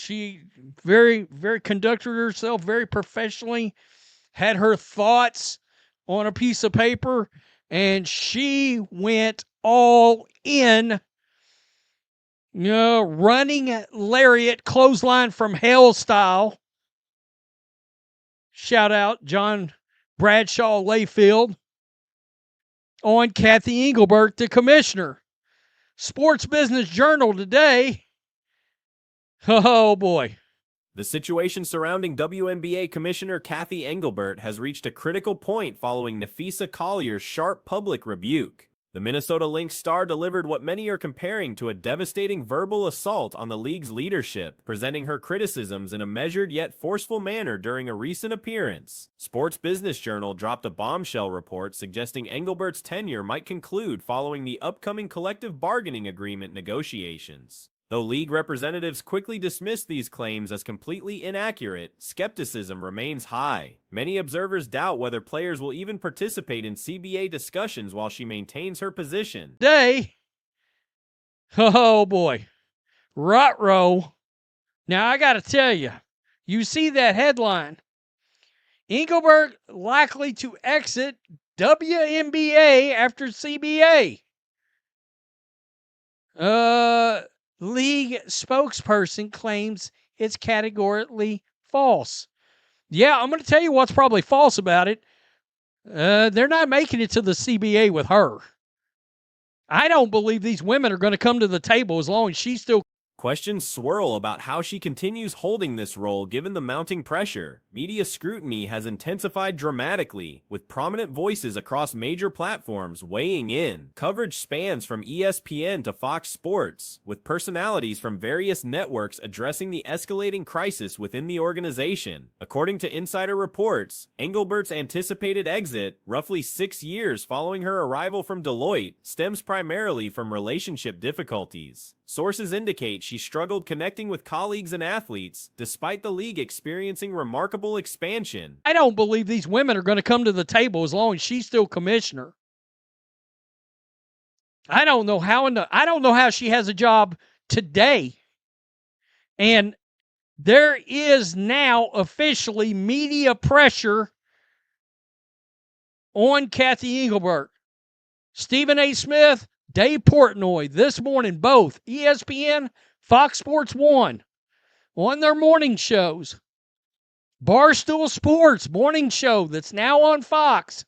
She very, very conducted herself very professionally, had her thoughts on a piece of paper, and she went all in. Running lariat clothesline from hell style. Shout out John Bradshaw Layfield on Cathy Engelbert, the commissioner. Sports Business Journal today. Oh boy. The situation surrounding WNBA Commissioner Cathy Engelbert has reached a critical point following Nafisa Collier's sharp public rebuke. The Minnesota Lynx star delivered what many are comparing to a devastating verbal assault on the league's leadership, presenting her criticisms in a measured yet forceful manner during a recent appearance. Sports Business Journal dropped a bombshell report suggesting Engelbert's tenure might conclude following the upcoming collective bargaining agreement negotiations. Though league representatives quickly dismissed these claims as completely inaccurate, skepticism remains high. Many observers doubt whether players will even participate in CBA discussions while she maintains her position. Today, oh boy, Rutrow. Now I got to tell you, you see that headline. Engelbert likely to exit WNBA after CBA. League spokesperson claims it's categorically false. Yeah, I'm going to tell you what's probably false about it. They're not making it to the CBA with her. I don't believe these women are going to come to the table as long as she's still. Questions swirl about how she continues holding this role given the mounting pressure. Media scrutiny has intensified dramatically, with prominent voices across major platforms weighing in. Coverage spans from ESPN to Fox Sports, with personalities from various networks addressing the escalating crisis within the organization. According to insider reports, Engelbert's anticipated exit, roughly 6 years following her arrival from Deloitte, stems primarily from relationship difficulties. Sources indicate she struggled connecting with colleagues and athletes, despite the league experiencing remarkable expansion. I don't believe these women are going to come to the table as long as she's still commissioner. I don't know how she has a job today. And there is now officially media pressure on Cathy Engelbert. Stephen A. Smith, Dave Portnoy, this morning, both ESPN, Fox Sports 1, on their morning shows. Barstool Sports morning show that's now on Fox.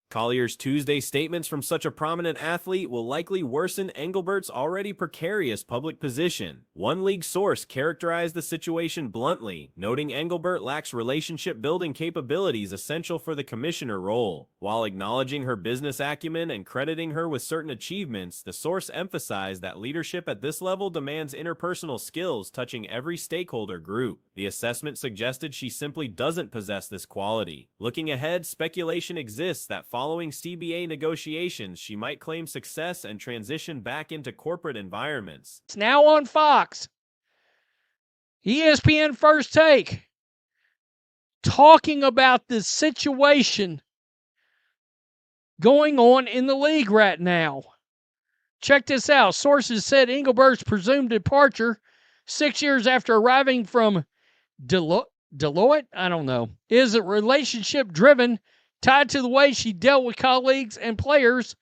Collier's Tuesday statements from such a prominent athlete will likely worsen Engelbert's already precarious public position. One league source characterized the situation bluntly, noting Engelbert lacks relationship-building capabilities essential for the commissioner role. While acknowledging her business acumen and crediting her with certain achievements, the source emphasized that leadership at this level demands interpersonal skills touching every stakeholder group. The assessment suggested she simply doesn't possess this quality. Looking ahead, speculation exists that following CBA negotiations, she might claim success and transition back into corporate environments. It's now on Fox. ESPN First Take, talking about the situation going on in the league right now. Check this out. Sources said Engelbert's presumed departure 6 years after arriving from Deloitte, I don't know, is a relationship-driven, tied to the way she dealt with colleagues and players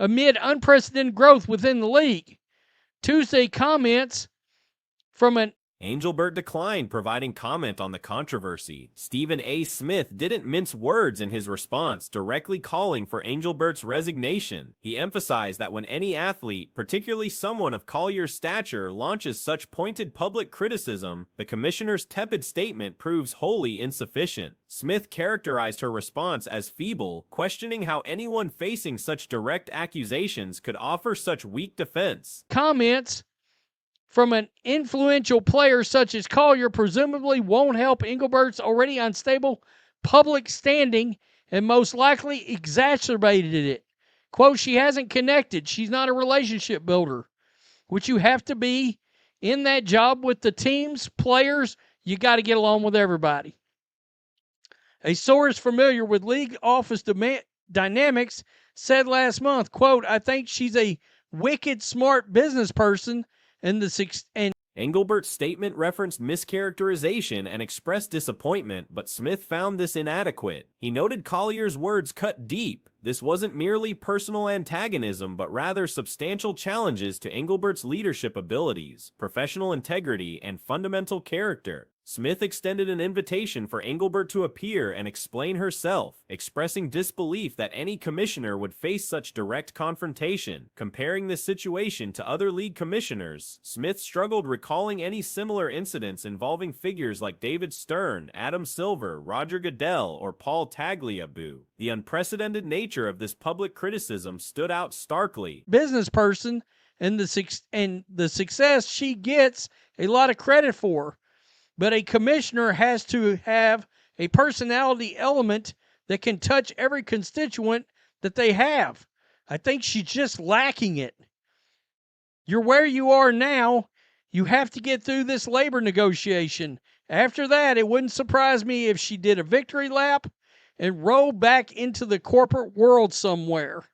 amid unprecedented growth within the league. Tuesday comments from an Engelbert declined providing comment on the controversy. Stephen A. Smith didn't mince words in his response, directly calling for Engelbert's resignation. He emphasized that when any athlete, particularly someone of Collier's stature, launches such pointed public criticism, the commissioner's tepid statement proves wholly insufficient. Smith characterized her response as feeble, questioning how anyone facing such direct accusations could offer such weak defense. Comments from an influential player such as Collier presumably won't help Engelbert's already unstable public standing and most likely exacerbated it. Quote, she hasn't connected. She's not a relationship builder, which you have to be in that job with the teams, players. You got to get along with everybody. A source familiar with league office dynamics said last month, quote, I think she's a wicked smart business person and Engelbert's statement referenced mischaracterization and expressed disappointment, but Smith found this inadequate. He noted Collier's words cut deep. This wasn't merely personal antagonism, but rather substantial challenges to Engelbert's leadership abilities, professional integrity, and fundamental character. Smith extended an invitation for Engelbert to appear and explain herself, expressing disbelief that any commissioner would face such direct confrontation. Comparing this situation to other league commissioners, Smith struggled recalling any similar incidents involving figures like David Stern, Adam Silver, Roger Goodell, or Paul Tagliabue. The unprecedented nature of this public criticism stood out starkly. Business person, and the success she gets a lot of credit for. But a commissioner has to have a personality element that can touch every constituent that they have. I think she's just lacking it. You're where you are now. You have to get through this labor negotiation. After that, it wouldn't surprise me if she did a victory lap and rolled back into the corporate world somewhere.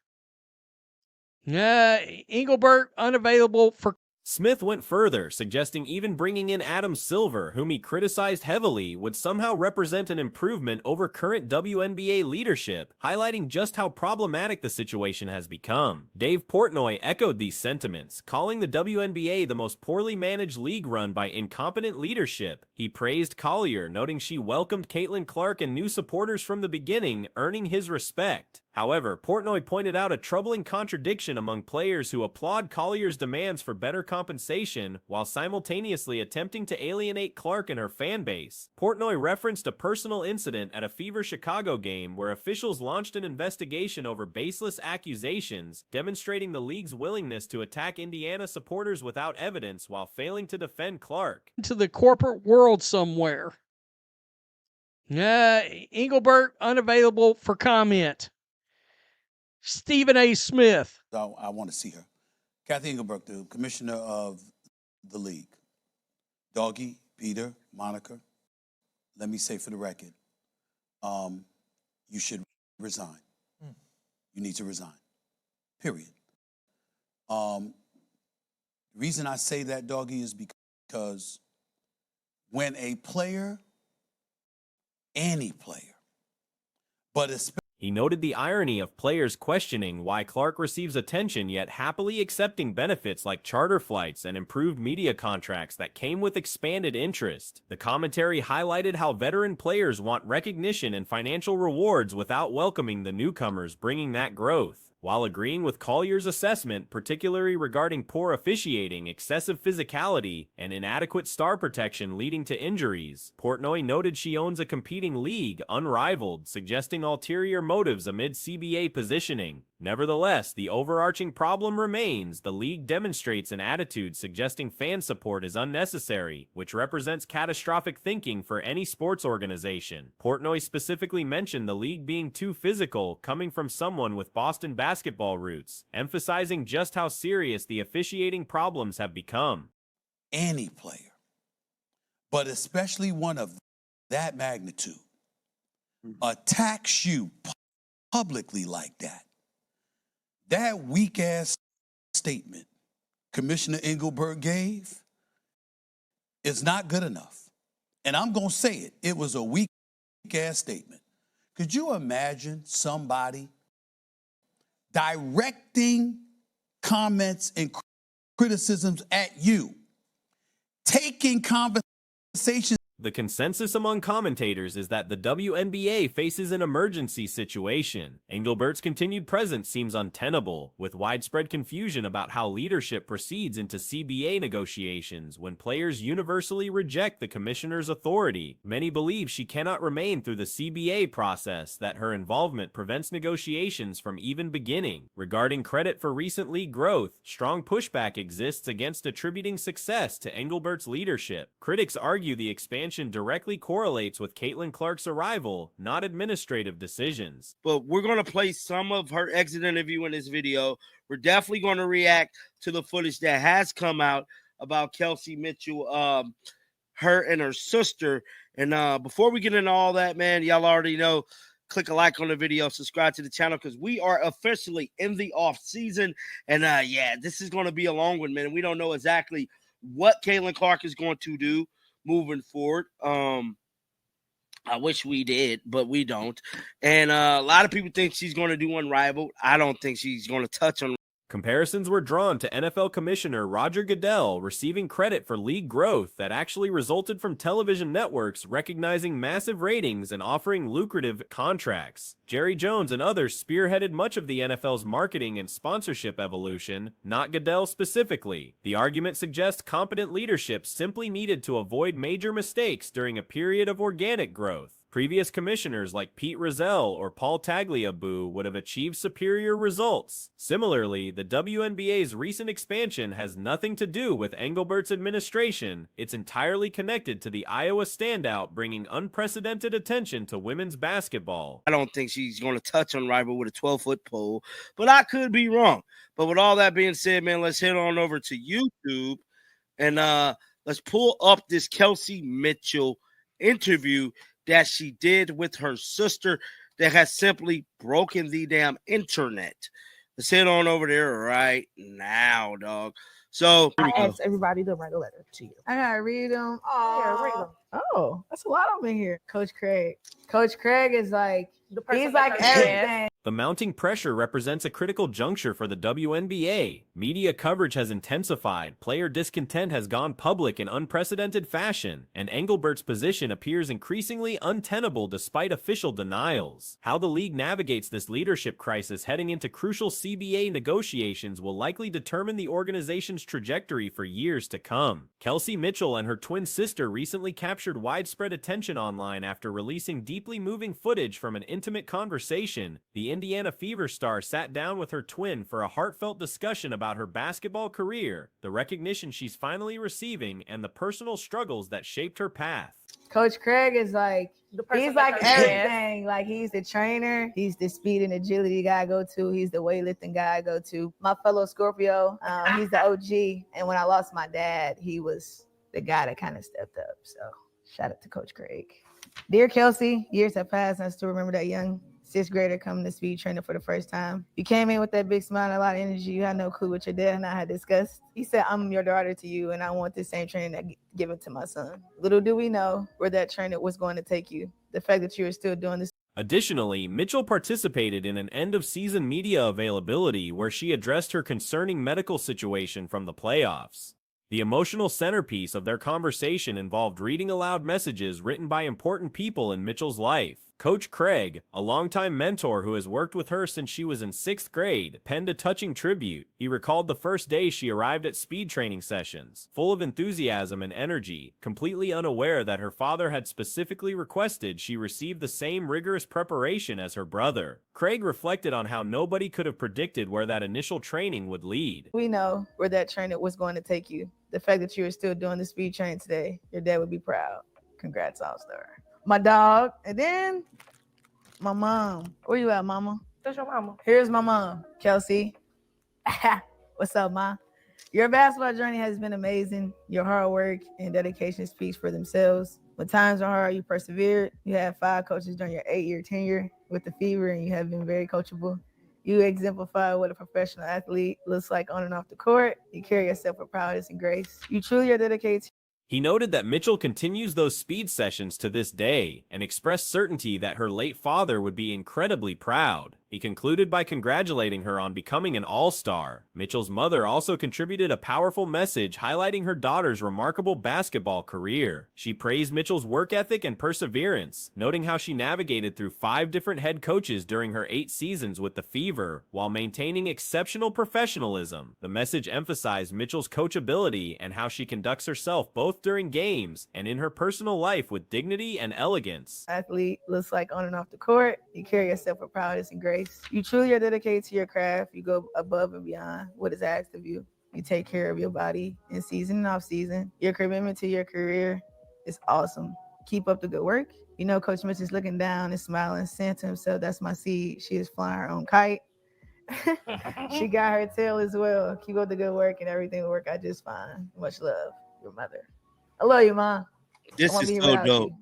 Engelbert unavailable for. Smith went further, suggesting even bringing in Adam Silver, whom he criticized heavily, would somehow represent an improvement over current WNBA leadership, highlighting just how problematic the situation has become. Dave Portnoy echoed these sentiments, calling the WNBA the most poorly managed league run by incompetent leadership. He praised Collier, noting she welcomed Caitlin Clark and new supporters from the beginning, earning his respect. However, Portnoy pointed out a troubling contradiction among players who applaud Collier's demands for better compensation while simultaneously attempting to alienate Clark and her fan base. Portnoy referenced a personal incident at a Fever Chicago game where officials launched an investigation over baseless accusations, demonstrating the league's willingness to attack Indiana supporters without evidence while failing to defend Clark. To the corporate world somewhere. Engelbert unavailable for comment. Stephen A. Smith. I want to see her. Cathy Engelbert, the commissioner of the league. Doggy, Peter, Monica, let me say for the record, you should resign. You need to resign, period. The reason I say that, Doggy, is because when a player, any player, but especially he noted the irony of players questioning why Clark receives attention yet happily accepting benefits like charter flights and improved media contracts that came with expanded interest. The commentary highlighted how veteran players want recognition and financial rewards without welcoming the newcomers bringing that growth. While agreeing with Collier's assessment, particularly regarding poor officiating, excessive physicality, and inadequate star protection leading to injuries, Portnoy noted she owns a competing league, unrivaled, suggesting ulterior motives amid CBA positioning. Nevertheless, the overarching problem remains. The league demonstrates an attitude suggesting fan support is unnecessary, which represents catastrophic thinking for any sports organization. Portnoy specifically mentioned the league being too physical, coming from someone with Boston basketball roots, emphasizing just how serious the officiating problems have become. Any player, but especially one of that magnitude, attacks you publicly like that. That weak-ass statement Commissioner Engelbert gave is not good enough. And I'm going to say it. It was a weak-ass statement. Could you imagine somebody directing comments and criticisms at you, taking conversations? The consensus among commentators is that the WNBA faces an emergency situation. Engelbert's continued presence seems untenable, with widespread confusion about how leadership proceeds into CBA negotiations when players universally reject the commissioner's authority. Many believe she cannot remain through the CBA process, that her involvement prevents negotiations from even beginning. Regarding credit for recent league growth, strong pushback exists against attributing success to Engelbert's leadership. Critics argue the expansion directly correlates with Caitlin Clark's arrival, not administrative decisions. But we're going to play some of her exit interview in this video. We're definitely going to react to the footage that has come out about Kelsey Mitchell, her and her sister. And before we get into all that, man, y'all already know, click a like on the video, subscribe to the channel, because we are officially in the off season. And yeah, this is going to be a long one, man. We don't know exactly what Caitlin Clark is going to do moving forward. I wish we did, but we don't. And a lot of people think she's going to do Unrivaled. I don't think she's going to touch on. Comparisons were drawn to NFL Commissioner Roger Goodell receiving credit for league growth that actually resulted from television networks recognizing massive ratings and offering lucrative contracts. Jerry Jones and others spearheaded much of the NFL's marketing and sponsorship evolution, not Goodell specifically. The argument suggests competent leadership simply needed to avoid major mistakes during a period of organic growth. Previous commissioners like Pete Rozelle or Paul Tagliabue would have achieved superior results. Similarly, the WNBA's recent expansion has nothing to do with Engelbert's administration. It's entirely connected to the Iowa standout bringing unprecedented attention to women's basketball. I don't think she's going to touch Unrivaled with a 12-foot pole, but I could be wrong. But with all that being said, man, let's head on over to YouTube and let's pull up this Kelsey Mitchell interview that she did with her sister that has simply broken the damn internet. Let's head on over there right now, dog. So I asked everybody to write a letter to you. I gotta read them. Oh, read them. Oh, that's a lot of them in here. Coach Craig. Coach Craig is like, he's like everything. The mounting pressure represents a critical juncture for the WNBA. Media coverage has intensified, player discontent has gone public in unprecedented fashion, and Engelbert's position appears increasingly untenable despite official denials. How the league navigates this leadership crisis heading into crucial CBA negotiations will likely determine the organization's trajectory for years to come. Kelsey Mitchell and her twin sister recently captured widespread attention online after releasing deeply moving footage from an intimate conversation. The Indiana Fever star sat down with her twin for a heartfelt discussion about her basketball career, the recognition she's finally receiving, and the personal struggles that shaped her path. Coach Craig is like, he's like everything. Like, he's the trainer, he's the speed and agility guy I go to, he's the weightlifting guy I go to. My fellow Scorpio, he's the OG. And when I lost my dad, he was the guy that kind of stepped up. So shout out to Coach Craig. Dear Kelsey, years have passed and I still remember that young sixth grader coming to speed training for the first time. You came in with that big smile and a lot of energy. You had no clue what your dad and I had discussed. He said, I'm your daughter to you, and I want the same training that given to my son. Little do we know where that training was going to take you. The fact that you are still doing this. Additionally, Mitchell participated in an end-of-season media availability where she addressed her concerning medical situation from the playoffs. The emotional centerpiece of their conversation involved reading aloud messages written by important people in Mitchell's life. Coach Craig, a longtime mentor who has worked with her since she was in 6th grade, penned a touching tribute. He recalled the first day she arrived at speed training sessions, full of enthusiasm and energy, completely unaware that her father had specifically requested she receive the same rigorous preparation as her brother. Craig reflected on how nobody could have predicted where that initial training would lead. We know where that training was going to take you. The fact that you are still doing the speed training today, your dad would be proud. Congrats, All-Star. My dog, and then my mom. Where you at, mama? That's your mama. Here's my mom, Kelsey. What's up, ma? Your basketball journey has been amazing. Your hard work and dedication speaks for themselves. When times are hard, you persevered. You had 5 coaches during your 8-year tenure with the Fever, and you have been very coachable. You exemplify what a professional athlete looks like on and off the court. You carry yourself with prowess and grace. You truly are dedicated. He noted that Mitchell continues those speed sessions to this day and expressed certainty that her late father would be incredibly proud. He concluded by congratulating her on becoming an all-star. Mitchell's mother also contributed a powerful message highlighting her daughter's remarkable basketball career. She praised Mitchell's work ethic and perseverance, noting how she navigated through 5 different head coaches during her 8 seasons with the Fever, while maintaining exceptional professionalism. The message emphasized Mitchell's coachability and how she conducts herself both during games and in her personal life with dignity and elegance. Athlete looks like on and off the court. You carry yourself with prowess and grace. You truly are dedicated to your craft. You go above and beyond what is asked of you. You take care of your body in season and off season. Your commitment to your career is awesome. Keep up the good work. You know, Coach Mitch is looking down and smiling, saying to himself, that's my seed. She is flying her own kite. She got her tail as well. Keep up the good work and everything will work out just fine. Much love, your mother. I love you, Mom. This is so dope.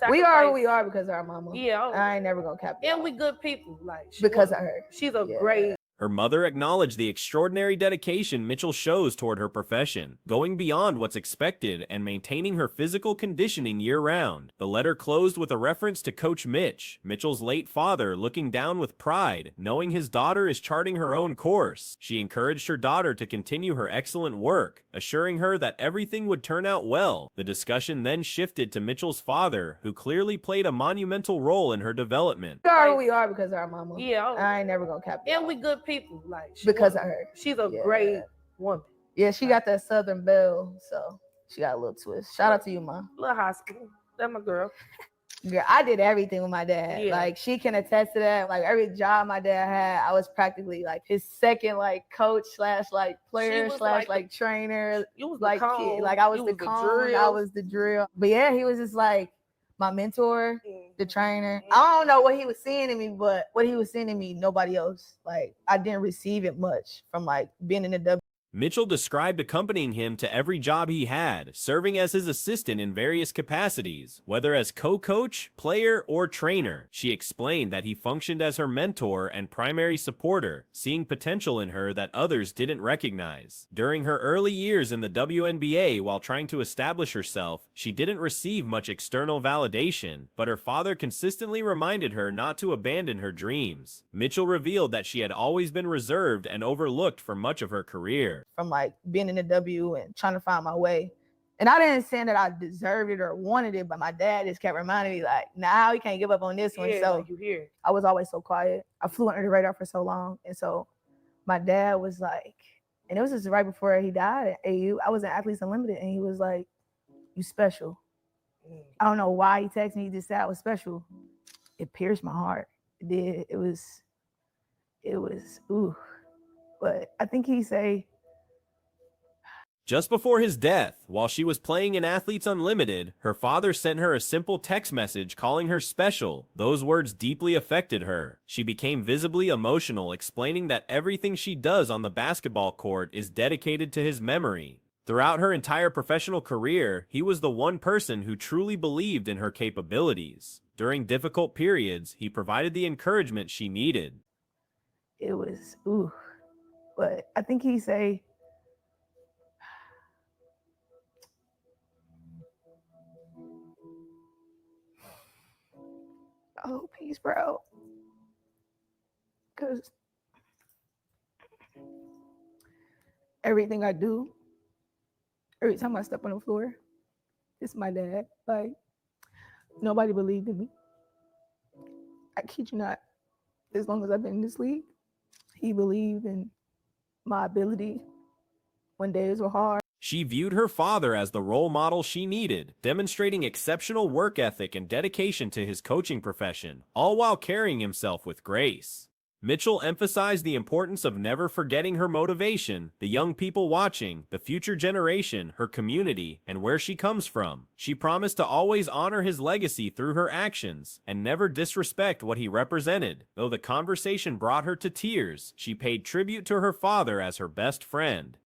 We are who we are because of our mama. Yeah. I ain't never gonna cap that. And we good people. Like because of her. She's a great Her mother acknowledged the extraordinary dedication Mitchell shows toward her profession, going beyond what's expected and maintaining her physical conditioning year-round. The letter closed with a reference to Coach Mitch, Mitchell's late father, looking down with pride, knowing his daughter is charting her own course. She encouraged her daughter to continue her excellent work, assuring her that everything would turn out well. The discussion then shifted to Mitchell's father, who clearly played a monumental role in her development. We are who we are because of our mama. Yeah. I ain't never gonna cap it. And we good people. Like Because of her. She's a great woman. Yeah, she got that Southern belle, so she got a little twist. Shout out to you, Mom. Little high school. That's my girl. Girl, I did everything with my dad. Yeah. Like, she can attest to that. Like, every job my dad had, I was practically like his second like coach slash like player slash like trainer. You was Like, the cone. like I was You the cone, drill. I was the drill. But yeah, he was just like my mentor, the trainer. I don't know what he was seeing in me, but what he was seeing in me, nobody else. Like, I didn't receive it much from like being in the W. Mitchell described accompanying him to every job he had, serving as his assistant in various capacities, whether as co-coach, player, or trainer. She explained that he functioned as her mentor and primary supporter, seeing potential in her that others didn't recognize. During her early years in the WNBA while trying to establish herself, she didn't receive much external validation, but her father consistently reminded her not to abandon her dreams. Mitchell revealed that she had always been reserved and overlooked for much of her career. From like being in the W and trying to find my way. And I didn't say that I deserved it or wanted it, but my dad just kept reminding me like, now you can't give up on this one. Yeah, So like you hear. I was always so quiet. I flew under the radar for so long. And so my dad was like, and it was just right before he died at AU, I was in Athletes Unlimited, and he was like, you special. I don't know why he texted me, he just said I was special. It pierced my heart. It did. It was, ooh. But I think he say, Just before his death, while she was playing in Athletes Unlimited, her father sent her a simple text message calling her special. Those words deeply affected her. She became visibly emotional, explaining that everything she does on the basketball court is dedicated to his memory. Throughout her entire professional career, he was the one person who truly believed in her capabilities. During difficult periods, he provided the encouragement she needed. it was, ooh. But I think he say, oh, peace, bro. Because everything I do, every time I step on the floor, it's my dad. Like, nobody believed in me. I kid you not. As long as I've been in this league, he believed in my ability when days were hard. She viewed her father as the role model she needed, demonstrating exceptional work ethic and dedication to his coaching profession, all while carrying himself with grace. Mitchell emphasized the importance of never forgetting her motivation, the young people watching, the future generation, her community, and where she comes from. She promised to always honor his legacy through her actions and never disrespect what he represented. Though the conversation brought her to tears, she paid tribute to her father as her best friend.